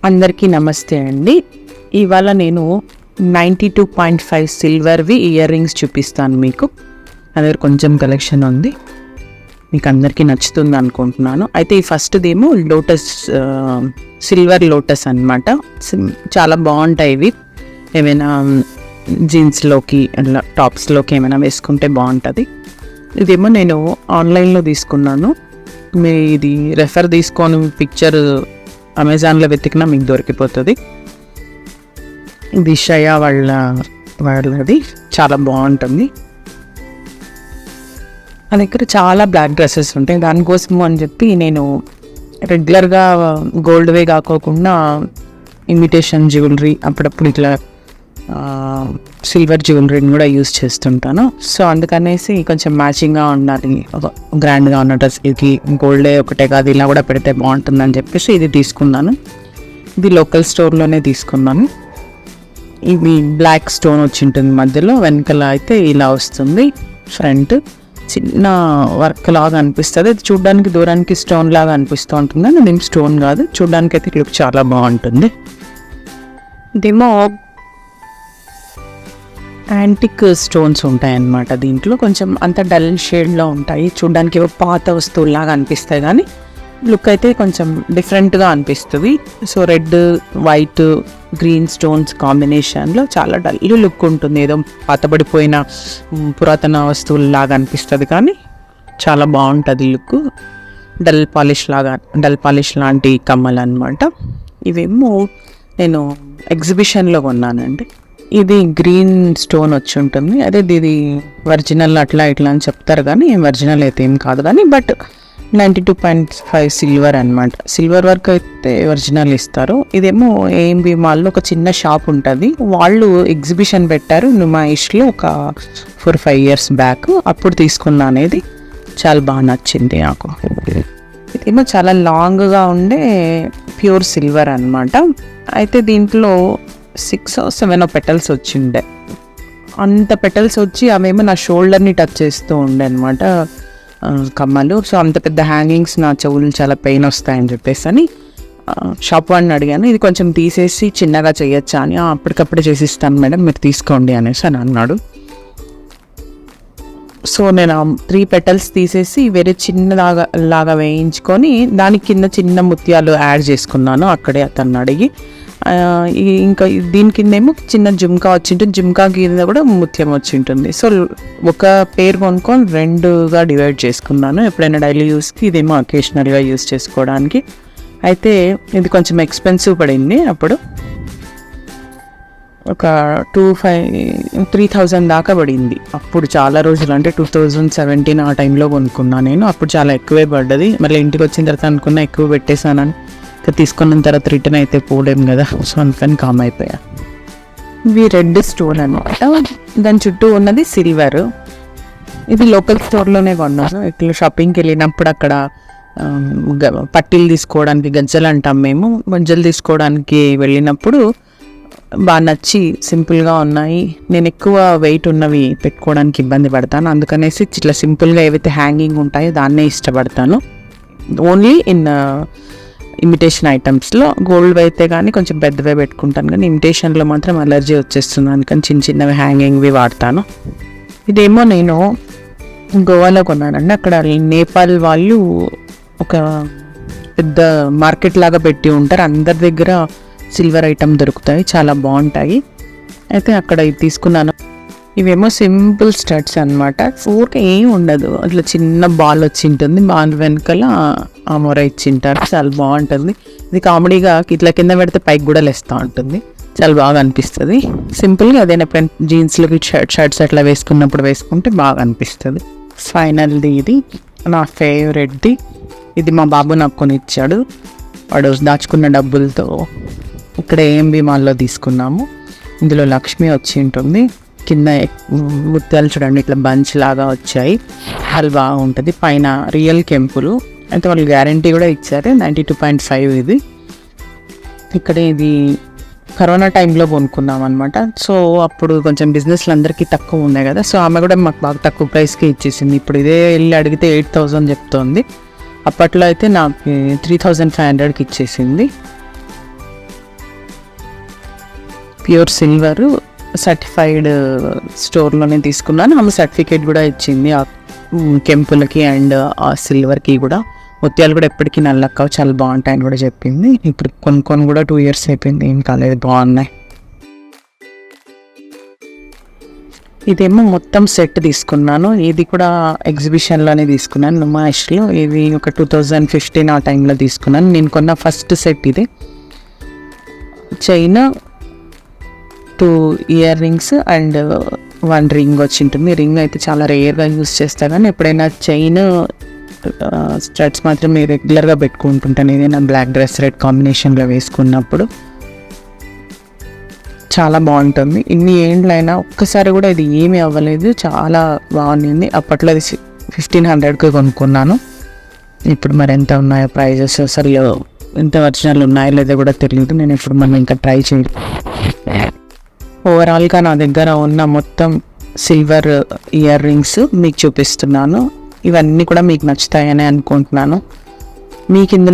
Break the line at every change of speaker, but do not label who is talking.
అందరికీ నమస్తే అండి. ఇవాళ నేను 92.5 సిల్వర్వి ఇయర్ రింగ్స్ చూపిస్తాను మీకు. నా దగ్గర కొంచెం కలెక్షన్ ఉంది, మీకు అందరికీ నచ్చుతుంది అనుకుంటున్నాను. అయితే ఈ ఫస్ట్దేమో లోటస్, సిల్వర్ లోటస్ అనమాట. చాలా బాగుంటాయి ఇవి. ఏమైనా జీన్స్లోకి అలా టాప్స్లోకి ఏమైనా వేసుకుంటే బాగుంటుంది. ఇదేమో నేను ఆన్లైన్లో తీసుకున్నాను. ఇది రెఫర్ తీసుకొని పిక్చర్ అమెజాన్లో వెతికినా మీకు దొరికిపోతుంది. ఇది షయా వాళ్ళది చాలా బాగుంటుంది. నా దగ్గర చాలా బ్లాక్ డ్రెస్సెస్ ఉంటాయి, దానికోసము అని చెప్పి నేను రెగ్యులర్గా గోల్డ్వే కాకోకుండా ఇమిటేషన్ జ్యువెలరీ, అప్పుడప్పుడు ఇట్లా సిల్వర్ జ్యువెలరీని కూడా యూజ్ చేస్తుంటాను. సో అందుకనేసి కొంచెం మ్యాచింగ్గా ఉండాలి, గ్రాండ్గా ఉన్న డ్రెస్కి గోల్డే ఒకటే కాదు ఇలా కూడా పెడితే బాగుంటుందని చెప్పేసి ఇది తీసుకున్నాను. ఇది లోకల్ స్టోర్లోనే తీసుకున్నాను. ఇది బ్లాక్ స్టోన్ వచ్చి ఉంటుంది మధ్యలో, వెనకాల అయితే ఇలా వస్తుంది. ఫ్రంట్ చిన్న వర్క్ లాగా అనిపిస్తుంది. అది చూడడానికి దూరానికి స్టోన్ లాగా అనిపిస్తూ ఉంటుంది, అది ఏం స్టోన్ కాదు. చూడడానికి అయితే లుక్ చాలా బాగుంటుంది. ఇదేమో యాంటిక్ స్టోన్స్ ఉంటాయన్నమాట. దీంట్లో కొంచెం అంత డల్ షేడ్లో ఉంటాయి, చూడడానికి పాత వస్తువులాగా అనిపిస్తాయి, కానీ లుక్ అయితే కొంచెం డిఫరెంట్గా అనిపిస్తుంది. So red, white, green stones కాంబినేషన్లో చాలా డల్ లుక్ ఉంటుంది. ఏదో పాతబడిపోయిన పురాతన వస్తువులాగా అనిపిస్తుంది, కానీ చాలా బాగుంటుంది లుక్. డల్ పాలిష్ లాంటి కమ్మలు అనమాట. ఇవేమో నేను ఎగ్జిబిషన్లో కొన్నానండి. ఇది గ్రీన్ స్టోన్ వచ్చి ఉంటుంది. అదే ఇది ఒరిజినల్ అట్లా ఇట్లా అని చెప్తారు, కానీ ఒరిజినల్ అయితే ఏం కాదు, కానీ బట్ 92.5 సిల్వర్ అనమాట. సిల్వర్ వర్క్ అయితే ఒరిజినల్ ఇస్తారు. ఇదేమో ఏఎంబి మాల్లో ఒక చిన్న షాప్ ఉంటుంది, వాళ్ళు ఎగ్జిబిషన్ పెట్టారు నుమాయిష్లో ఒక 4-5 ఇయర్స్ బ్యాక్. అప్పుడు తీసుకున్నా అనేది చాలా బాగా నచ్చింది నాకు. ఇదేమో చాలా లాంగ్గా ఉండే ప్యూర్ సిల్వర్ అనమాట. అయితే దీంట్లో 6-7 పెటల్స్ వచ్చిండే, అంత పెటల్స్ వచ్చి అవేమో నా షోల్డర్ని టచ్ చేస్తూ ఉండే అనమాట కమ్మలు. సో అంత పెద్ద హ్యాంగింగ్స్ నా చెవులు చాలా పెయిన్ వస్తాయని చెప్పేసి అని షాప్ వాడిని అడిగాను, ఇది కొంచెం తీసేసి చిన్నగా చేయొచ్చా అని. అప్పటికప్పుడే చేసిస్తాను మేడం, మీరు తీసుకోండి అనేసి అని అన్నాడు. సో నేను 3 పెటల్స్ తీసేసి వేరే చిన్నలాగా వేయించుకొని దాని కింద చిన్న ముత్యాలు యాడ్ చేసుకున్నాను అక్కడే అతన్ని అడిగి. ఇంకా దీని కింద ఏమో చిన్న జుమ్కా వచ్చి ఉంటుంది, జుమ్కా కింద కూడా ముత్యం వచ్చి ఉంటుంది. సో ఒక పేర్ కొనుక్కొని 2గా డివైడ్ చేసుకున్నాను, ఎప్పుడైనా డైలీ యూస్కి, ఇదేమో అకేషనల్గా యూస్ చేసుకోవడానికి. అయితే ఇది కొంచెం ఎక్స్పెన్సివ్ పడింది. అప్పుడు ఒక 3,000 దాకా పడింది. అప్పుడు చాలా రోజులు, అంటే 2017 ఆ టైంలో కొనుక్కున్నాను నేను. అప్పుడు చాలా ఎక్కువే పడ్డది. మళ్ళీ ఇంటికి వచ్చిన తర్వాత అనుకున్నా ఎక్కువ పెట్టేశానని, తీసుకున్న తర్వాత రిటర్న్ అయితే పోలేం కదా, సో అందుకని కామ్ అయిపోయా. ఇవి రెడ్ స్టోన్ అనమాట, దాని చుట్టూ ఉన్నది సిల్వర్. ఇది లోకల్ స్టోర్లోనే కొన్నాను. ఇట్లా షాపింగ్కి వెళ్ళినప్పుడు అక్కడ పట్టీలు తీసుకోవడానికి, గజ్జలు అంటాం మేము, గజ్జలు తీసుకోవడానికి వెళ్ళినప్పుడు బాగా నచ్చి సింపుల్గా ఉన్నాయి. నేను ఎక్కువ వెయిట్ ఉన్నవి పెట్టుకోవడానికి ఇబ్బంది పడతాను, అందుకనేసి ఇట్లా సింపుల్గా ఏవైతే హ్యాంగింగ్ ఉంటాయో దాన్నే ఇష్టపడతాను. ఓన్లీ ఇన్ ఇమిటేషన్ ఐటమ్స్లో. గోల్డ్ అయితే కానీ కొంచెం పెద్దవే పెట్టుకుంటాను, కానీ ఇమిటేషన్లో మాత్రం అలర్జీ వచ్చేస్తుంది, అందుకని చిన్నవి హ్యాంగింగ్వి వాడతాను. ఇదేమో నేను గోవాలో కొన్నానండి. అక్కడ నేపాల్ వాళ్ళు ఒక పెద్ద మార్కెట్ లాగా పెట్టి ఉంటారు, అందరి దగ్గర సిల్వర్ ఐటమ్ దొరుకుతాయి, చాలా బాగుంటాయి. అయితే అక్కడ ఇది తీసుకున్నాను. ఇవేమో సింపుల్ స్టడ్స్ అనమాట, ఊరికే ఏం ఉండదు, అట్లా చిన్న బాల్ వచ్చి ఉంటుంది, బాల్ వెనకాల ఆ మొర ఇచ్చింటారు, చాలా బాగుంటుంది. ఇది కామెడీగా ఇట్లా కింద పెడితే పైకి కూడా లేస్తూ ఉంటుంది, చాలా బాగా అనిపిస్తుంది. సింపుల్గా అదే ఎప్పుడైనా జీన్స్లకి షర్ట్స్ అట్లా వేసుకున్నప్పుడు వేసుకుంటే బాగా అనిపిస్తుంది. ఫైనల్ది ఇది నా ఫేవరెట్ది. ఇది మా బాబు నాకు కొని ఇచ్చాడు, వాడు దాచుకున్న డబ్బులతో. ఇక్కడ ఏఎంబి మాల్లో తీసుకున్నాము. ఇందులో లక్ష్మి వచ్చి ఉంటుంది, కింద ముత్యాలు చూడండి ఇట్లా బంచ్ లాగా వచ్చాయి, చాలా బాగుంటుంది. పైన రియల్ కెంపులు, అయితే వాళ్ళు గ్యారంటీ కూడా ఇచ్చారు. 92.5 ఇది. ఇక్కడ ఇది కరోనా టైంలో కొనుక్కున్నాం అనమాట. సో అప్పుడు కొంచెం బిజినెస్లు అందరికీ తక్కువ ఉన్నాయి కదా, సో ఆమె కూడా మాకు బాగా తక్కువ ప్రైస్కి ఇచ్చేసింది. ఇప్పుడు ఇదే వెళ్ళి అడిగితే 8,000 చెప్తోంది, అప్పట్లో అయితే నాకు 3,500కి ఇచ్చేసింది. ప్యూర్ సిల్వర్ సర్టిఫైడ్ స్టోర్లోనే తీసుకున్నాను. ఆమె సర్టిఫికేట్ కూడా ఇచ్చింది ఆ కెంపులకి అండ్ ఆ సిల్వర్కి కూడా. ముత్యాలు కూడా ఎప్పటికీ నల్లక్కవు, చాలా బాగుంటాయని కూడా చెప్పింది. ఇప్పుడు కొన్ని కూడా 2 years అయిపోయింది, ఏం కాలేదు, బాగున్నాయి. ఇదేమో మొత్తం సెట్ తీసుకున్నాను. ఇది కూడా ఎగ్జిబిషన్లోనే తీసుకున్నాను, నుమాయిష్లో. ఇది ఒక 2015 ఆ టైంలో తీసుకున్నాను. నేను కొన్న ఫస్ట్ సెట్ ఇది. Chain, 2 ear rings and 1 ring వచ్చి ఉంటుంది. రింగ్ అయితే చాలా రేర్గా యూస్ చేస్తాను, కానీ ఎప్పుడైనా చైన్ స్టడ్స్ మాత్రం నేను రెగ్యులర్గా పెట్టుకుంటుంటాను, ఏదైనా బ్లాక్ డ్రెస్ రెడ్ కాంబినేషన్లో వేసుకున్నప్పుడు. చాలా బాగుంటుంది. ఇన్ని ఏండ్లైనా ఒక్కసారి కూడా ఇది ఏమీ అవ్వలేదు, చాలా బాగుంది. అప్పట్లో అది 1500కి కొనుక్కున్నాను. ఇప్పుడు మరి ఎంత ఉన్నాయో ప్రైజెస్, అసలు ఎంత ఒరిజినల్ ఉన్నాయో లేదో కూడా తెలియదు. నేను ఇప్పుడు మనం ఇంకా ట్రై చేయలేదు. ఓవరాల్గా నా దగ్గర ఉన్న మొత్తం సిల్వర్ ఇయర్ రింగ్స్ మీకు చూపిస్తున్నాను. ఇవన్నీ కూడా మీకు నచ్చుతాయని అనుకుంటున్నాను. మీకు ఇందులో